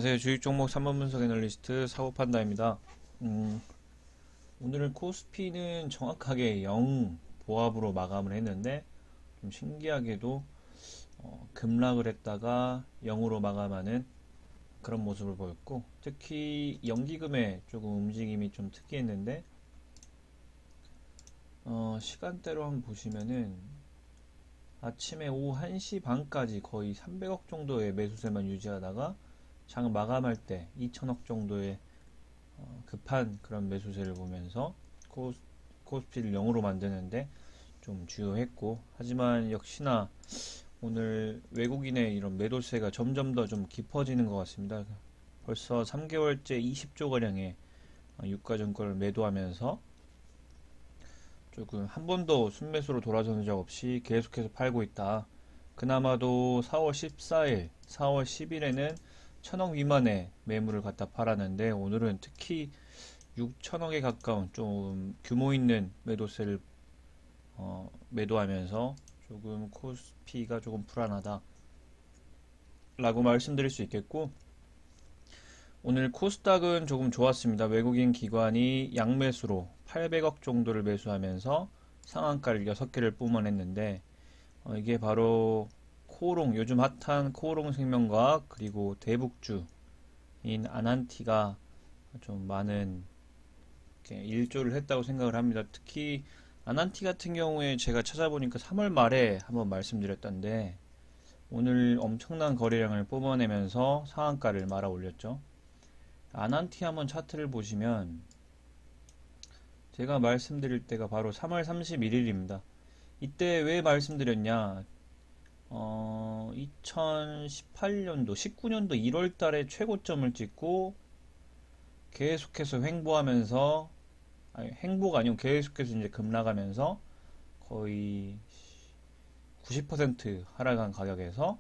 안녕하세요. 주식 종목 3번 분석 애널리스트 사고판다입니다. 오늘은 코스피는 정확하게 0 보합으로 마감을 했는데 좀 신기하게도 급락을 했다가 0으로 마감하는 그런 모습을 보였고, 특히 연기금의 조금 움직임이 좀 특이했는데 시간대로 한번 보시면은 아침에 오후 1시 반까지 거의 300억 정도의 매수세만 유지하다가 장 마감할 때 2천억 정도의 급한 그런 매수세를 보면서 코스피를 0으로 만드는데 좀 주요했고, 하지만 역시나 오늘 외국인의 이런 매도세가 점점 더 좀 깊어지는 것 같습니다. 벌써 3개월째 20조 가량의 유가증권을 매도하면서 조금 한 번도 순매수로 돌아서는 적 없이 계속해서 팔고 있다. 그나마도 4월 14일, 4월 10일에는 1000억 미만의 매물을 갖다 팔았는데, 오늘은 특히 6천억에 가까운 좀 규모 있는 매도세를 매도하면서 조금 코스피가 조금 불안하다 라고 말씀드릴 수 있겠고, 오늘 코스닥은 조금 좋았습니다. 외국인 기관이 양매수로 800억 정도를 매수하면서 상한가를 6개를 뿜어냈는데, 이게 바로 코오롱, 요즘 핫한 코오롱 생명과학, 그리고 대북주인 아난티가 좀 많은 일조를 했다고 생각을 합니다. 특히 아난티 같은 경우에 제가 찾아보니까 3월 말에 한번 말씀드렸던데, 오늘 엄청난 거래량을 뿜어내면서 상한가를 말아 올렸죠. 아난티 한번 차트를 보시면 제가 말씀드릴 때가 바로 3월 31일입니다. 이때 왜 말씀드렸냐? 2018년도, 19년도 1월 달에 최고점을 찍고 계속해서 횡보하면서, 아니, 횡보가 아니고 계속해서 이제 급락하면서 거의 90% 하락한 가격에서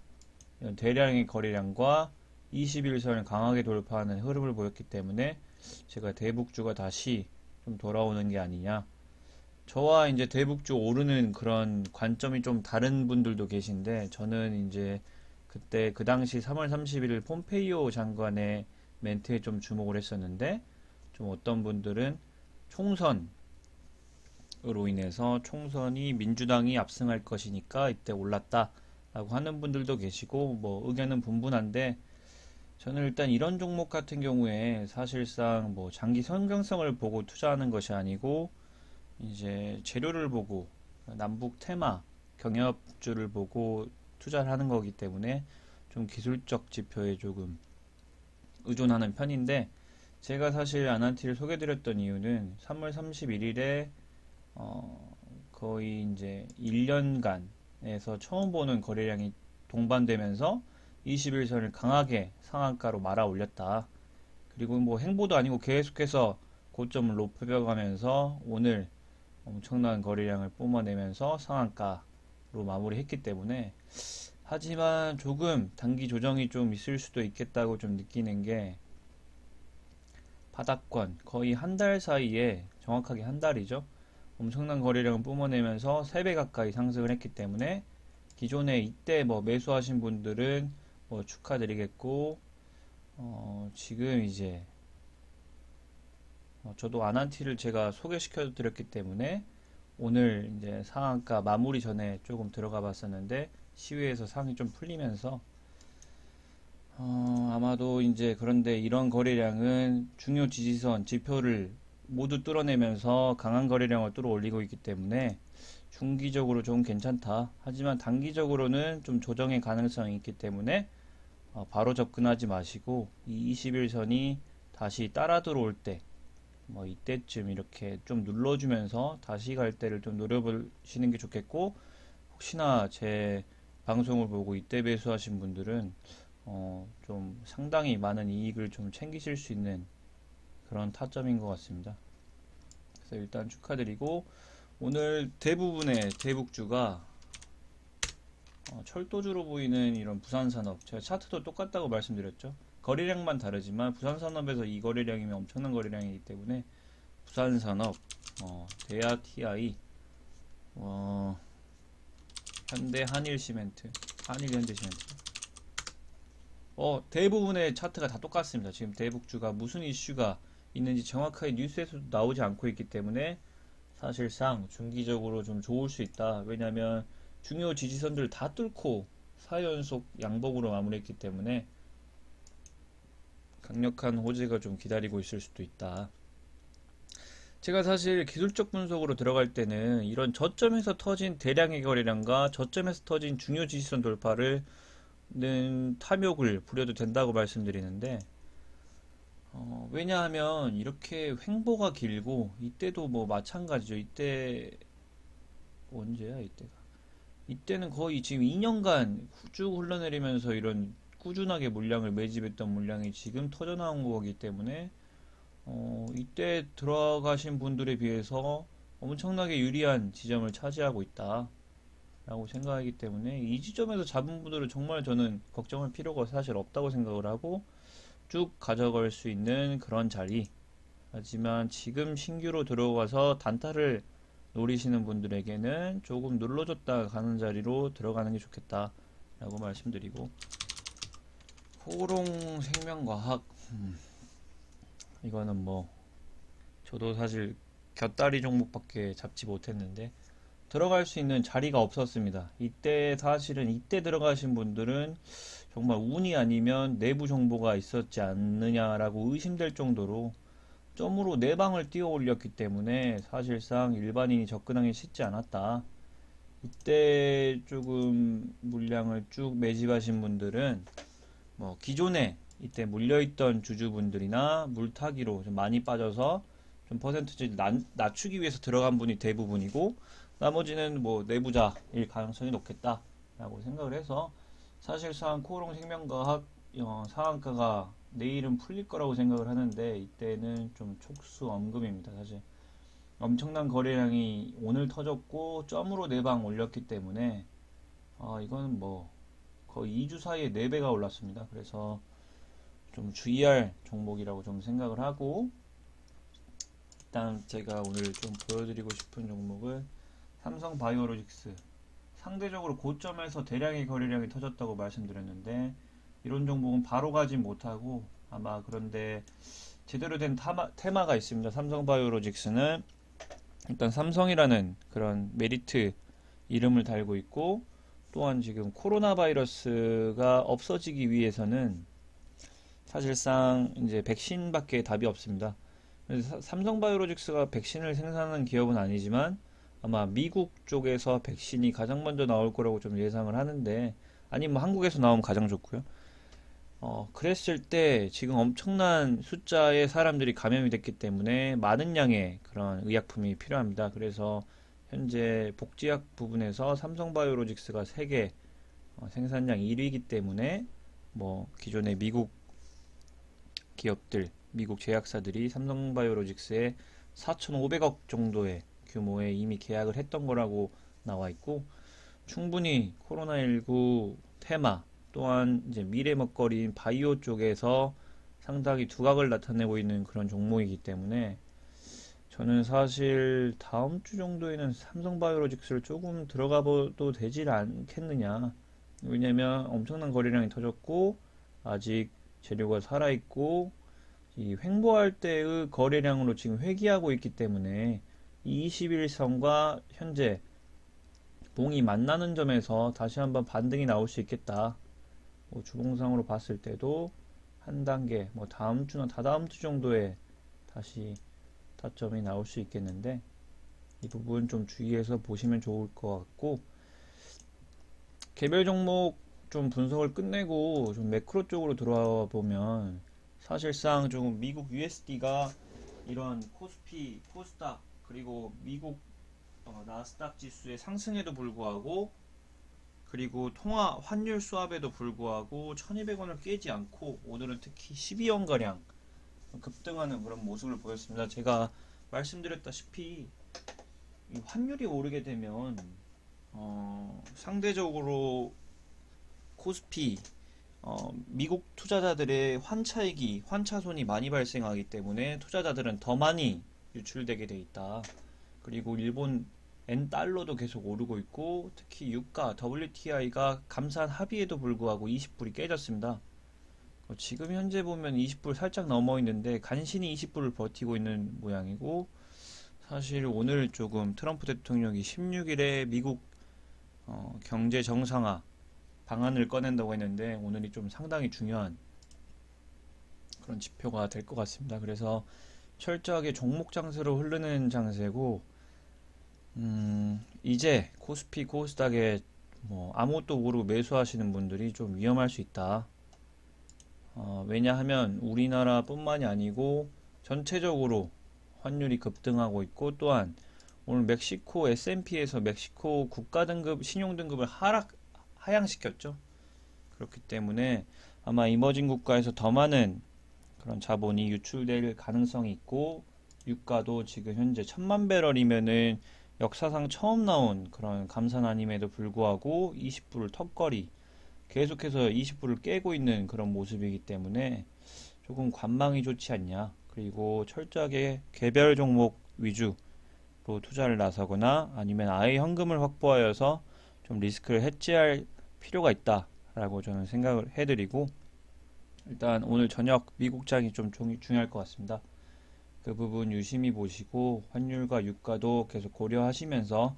이런 대량의 거래량과 21선을 강하게 돌파하는 흐름을 보였기 때문에 제가 대북주가 다시 좀 돌아오는 게 아니냐. 저와 이제 대북주 오르는 그런 관점이 좀 다른 분들도 계신데, 저는 이제 그때 그 당시 3월 31일 폼페이오 장관의 멘트에 좀 주목을 했었는데, 좀 어떤 분들은 총선으로 인해서 총선이 민주당이 압승할 것이니까 이때 올랐다라고 하는 분들도 계시고, 뭐 의견은 분분한데, 저는 일단 이런 종목 같은 경우에 사실상 뭐 장기 성장성을 보고 투자하는 것이 아니고, 이제 재료를 보고 남북 테마 경협주를 보고 투자를 하는 거기 때문에 좀 기술적 지표에 조금 의존하는 편인데, 제가 사실 아난티를 소개드렸던 이유는 3월 31일에 거의 이제 1년간에서 처음 보는 거래량이 동반되면서 21선을 강하게 상한가로 말아 올렸다. 그리고 뭐 행보도 아니고 계속해서 고점을 높여가면서 오늘 엄청난 거래량을 뿜어내면서 상한가로 마무리했기 때문에, 하지만 조금 단기 조정이 좀 있을 수도 있겠다고 좀 느끼는 게, 바닥권 거의 한 달 사이에, 정확하게 한 달이죠, 엄청난 거래량을 뿜어내면서 3배 가까이 상승을 했기 때문에 기존에 이때 뭐 매수하신 분들은 뭐 축하드리겠고, 지금 이제 저도 아난티를 제가 소개시켜 드렸기 때문에 오늘 이제 상한가 마무리 전에 조금 들어가 봤었는데, 시외에서 상이 좀 풀리면서 아마도 이제, 그런데 이런 거래량은 중요 지지선 지표를 모두 뚫어내면서 강한 거래량을 뚫어 올리고 있기 때문에 중기적으로 좀 괜찮다. 하지만 단기적으로는 좀 조정의 가능성이 있기 때문에 바로 접근하지 마시고, 이 21선이 다시 따라 들어올 때, 뭐 이때쯤 이렇게 좀 눌러주면서 다시 갈 때를 좀 노려보시는 게 좋겠고, 혹시나 제 방송을 보고 이때 매수하신 분들은 좀 상당히 많은 이익을 좀 챙기실 수 있는 그런 타점인 것 같습니다. 그래서 일단 축하드리고, 오늘 대부분의 대북주가 철도주로 보이는 이런 부산산업, 제가 차트도 똑같다고 말씀드렸죠. 거래량만 다르지만 부산산업에서 이 거래량이면 엄청난 거래량이기 때문에 부산산업, 대야 TI, 현대 한일시멘트, 한일현대시멘트, 대부분의 차트가 다 똑같습니다. 지금 대북주가 무슨 이슈가 있는지 정확하게 뉴스에서도 나오지 않고 있기 때문에 사실상 중기적으로 좀 좋을 수 있다. 왜냐하면 중요 지지선들 다 뚫고 4연속 양봉으로 마무리했기 때문에 강력한 호재가 좀 기다리고 있을 수도 있다. 제가 사실 기술적 분석으로 들어갈 때는 이런 저점에서 터진 대량의 거래량과 저점에서 터진 중요 지지선 돌파를 는 탐욕을 부려도 된다고 말씀드리는데, 왜냐하면 이렇게 횡보가 길고 이때도 뭐 마찬가지죠. 이때 언제야 이때가? 이때는 거의 지금 2년간 쭉 흘러내리면서 이런 꾸준하게 물량을 매집했던 물량이 지금 터져 나온 거기 때문에 이때 들어가신 분들에 비해서 엄청나게 유리한 지점을 차지하고 있다. 라고 생각하기 때문에 이 지점에서 잡은 분들은 정말 저는 걱정할 필요가 사실 없다고 생각을 하고 쭉 가져갈 수 있는 그런 자리. 하지만 지금 신규로 들어가서 단타를 노리시는 분들에게는 조금 눌러줬다 가는 자리로 들어가는 게 좋겠다 라고 말씀드리고, 코오롱 생명과학, 이거는 뭐 저도 사실 곁다리 종목밖에 잡지 못했는데 들어갈 수 있는 자리가 없었습니다. 이때 사실은 이때 들어가신 분들은 정말 운이 아니면 내부 정보가 있었지 않느냐라고 의심될 정도로 점으로 네 방을 띄워 올렸기 때문에 사실상 일반인이 접근하기 쉽지 않았다. 이때 조금 물량을 쭉 매집하신 분들은 뭐 기존에 이때 물려있던 주주분들이나 물타기로 좀 많이 빠져서 좀 퍼센트를 낮추기 위해서 들어간 분이 대부분이고, 나머지는 뭐 내부자일 가능성이 높겠다라고 생각을 해서 사실상 코오롱 생명과학 상한가가 내일은 풀릴 거라고 생각을 하는데, 이때는 좀 촉수엄금입니다. 사실 엄청난 거래량이 오늘 터졌고 점으로 네 방 올렸기 때문에 이거는 뭐 거의 2주 사이에 4배가 올랐습니다. 그래서 좀 주의할 종목이라고 좀 생각을 하고, 일단 제가 오늘 좀 보여드리고 싶은 종목은 삼성바이오로직스. 상대적으로 고점에서 대량의 거래량이 터졌다고 말씀드렸는데 이런 종목은 바로 가진 못하고, 아마 그런데 제대로 된 테마가 있습니다. 삼성바이오로직스는 일단 삼성이라는 그런 메리트 이름을 달고 있고, 또한 지금 코로나 바이러스가 없어지기 위해서는 사실상 이제 백신밖에 답이 없습니다. 그래서 삼성바이오로직스가 백신을 생산하는 기업은 아니지만 아마 미국 쪽에서 백신이 가장 먼저 나올 거라고 좀 예상을 하는데, 아니면 뭐 한국에서 나오면 가장 좋고요. 그랬을 때 지금 엄청난 숫자의 사람들이 감염이 됐기 때문에 많은 양의 그런 의약품이 필요합니다. 그래서 현재 복제약 부분에서 삼성바이오로직스가 세계 생산량 1위이기 때문에 뭐 기존의 미국 기업들, 미국 제약사들이 삼성바이오로직스에 4,500억 정도의 규모에 이미 계약을 했던 거라고 나와 있고, 충분히 코로나19 테마 또한 이제 미래 먹거리인 바이오 쪽에서 상당히 두각을 나타내고 있는 그런 종목이기 때문에 저는 사실 다음 주 정도에는 삼성바이오로직스를 조금 들어가 봐도 되질 않겠느냐. 왜냐면 엄청난 거래량이 터졌고 아직 재료가 살아있고 이 횡보할 때의 거래량으로 지금 회귀하고 있기 때문에 이 21선과 현재 봉이 만나는 점에서 다시 한번 반등이 나올 수 있겠다. 뭐 주봉상으로 봤을 때도 한 단계, 뭐 다음 주나 다다음 주 정도에 다시 타점이 나올 수 있겠는데, 이 부분 좀 주의해서 보시면 좋을 것 같고, 개별 종목 좀 분석을 끝내고 좀 매크로 쪽으로 들어와 보면 사실상 좀 미국 USD가 이런 코스피, 코스닥 그리고 미국 나스닥 지수의 상승에도 불구하고, 그리고 통화 환율 수합에도 불구하고 1200원을 깨지 않고 오늘은 특히 12원가량 급등하는 그런 모습을 보였습니다. 제가 말씀드렸다시피 이 환율이 오르게 되면 상대적으로 코스피 미국 투자자들의 환차익이 환차손이 많이 발생하기 때문에 투자자들은 더 많이 유출되게 돼 있다. 그리고 일본 엔달러도 계속 오르고 있고, 특히 유가 WTI가 감산 합의에도 불구하고 20불이 깨졌습니다. 지금 현재 보면 20불 살짝 넘어 있는데 간신히 20불을 버티고 있는 모양이고, 사실 오늘 조금 트럼프 대통령이 16일에 미국 경제 정상화 방안을 꺼낸다고 했는데, 오늘이 좀 상당히 중요한 그런 지표가 될 것 같습니다. 그래서 철저하게 종목 장세로 흐르는 장세고, 이제 코스피 코스닥에 뭐 아무것도 모르고 매수하시는 분들이 좀 위험할 수 있다. 왜냐하면 우리나라뿐만이 아니고 전체적으로 환율이 급등하고 있고, 또한 오늘 멕시코 S&P에서 멕시코 국가등급 신용등급을 하향시켰죠. 그렇기 때문에 아마 이머징 국가에서 더 많은 그런 자본이 유출될 가능성이 있고, 유가도 지금 현재 10,000배럴이면은 역사상 처음 나온 그런 감산아님에도 불구하고 20불을 턱걸이 계속해서 20불을 깨고 있는 그런 모습이기 때문에 조금 관망이 좋지 않냐. 그리고 철저하게 개별 종목 위주로 투자를 나서거나 아니면 아예 현금을 확보하여서 좀 리스크를 해지할 필요가 있다라고 저는 생각을 해드리고, 일단 오늘 저녁 미국장이 좀 중요할 것 같습니다. 그 부분 유심히 보시고 환율과 유가도 계속 고려하시면서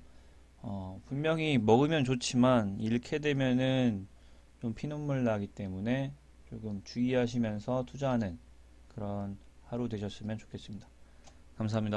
분명히 먹으면 좋지만 잃게 되면은 좀 피눈물 나기 때문에 조금 주의하시면서 투자하는 그런 하루 되셨으면 좋겠습니다. 감사합니다.